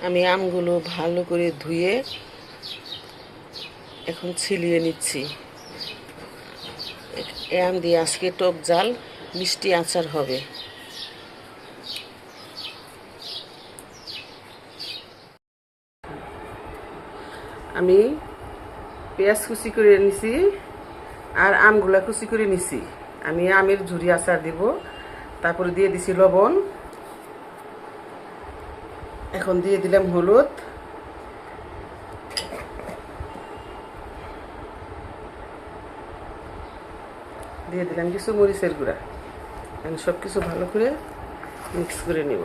আমি আমগুলো ভালো করে ধুয়ে এখন ছিলিয়ে নিচ্ছি। এই আম দিয়ে আজকে টক ঝাল মিষ্টি আচার হবে। আমি পেঁয়াজ কুচি করে নিছি আর আমগুলা কুচি করে নিছি। আমি আমের ঝুরি আচার দিব। তারপরে দিয়ে দিছি লবণ। এখন দিয়ে দিলাম হলুদ, দিয়ে দিলাম কিছু মরিচের গুঁড়া। আমি সব কিছু ভালো করে মিক্স করে নিব।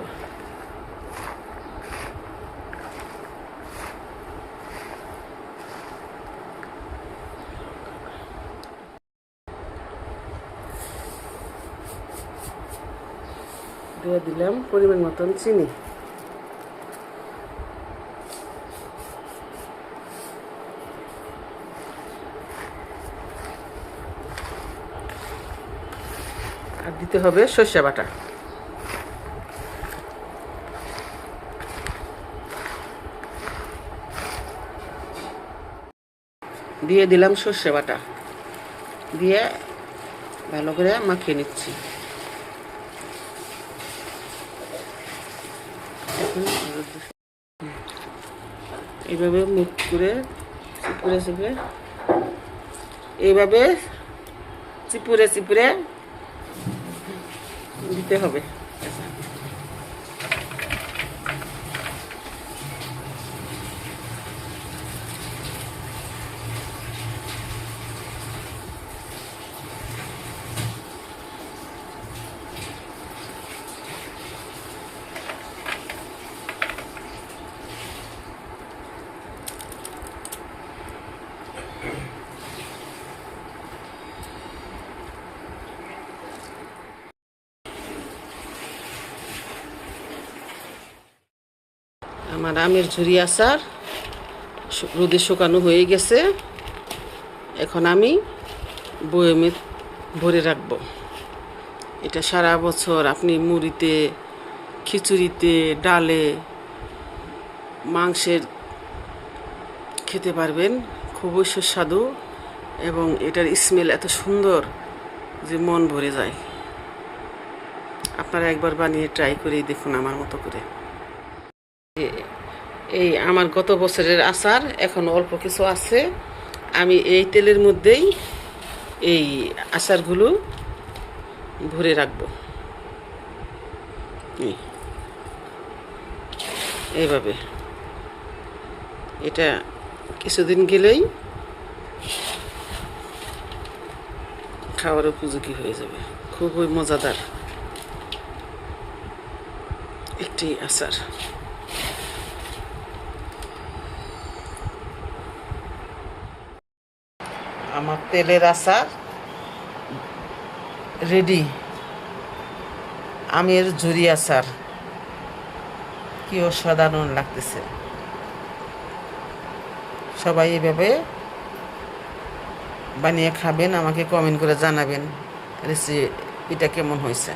দিয়ে দিলাম পরিমাণ মতন চিনি। আর দিতে হবে সরষে বাটা। দিয়ে দিলাম সরষে বাটা, দিয়ে ভালো করে মাখিয়ে নিচ্ছি। এইভাবে মুখ করে চিপুরে চিপুরে এইভাবে চিপুরে চিপুরে দিতে হবে। আমার আমের ঝুরি আচার রোদে শুকানো হয়ে গেছে। এখন আমি বয়মে ভরে রাখব। এটা সারা বছর আপনি মুড়িতে, খিচুড়িতে, ডালে, মাংসের খেতে পারবেন। খুবই সুস্বাদু এবং এটার স্মেল এত সুন্দর যে মন ভরে যায়। আপনারা একবার বানিয়ে ট্রাই করেই দেখুন আমার মতো করে। এই আমার গত বছরের আচার এখন অল্প কিছু আছে। আমি এই তেলের মধ্যেই এই আচারগুলো ভরে রাখবো। এইভাবে এটা কিছুদিন গেলেই খাওয়ার উপযোগী হয়ে যাবে। খুবই মজাদার একটি আচার। আমার তেলের আচার রেডি। আমের ঝুরি আচার কি অসাধারণ লাগতেছে। সবাই এভাবে বানিয়ে খাবেন, আমাকে কমেন্ট করে জানাবেন রেসিপিটা কেমন হয়েছে।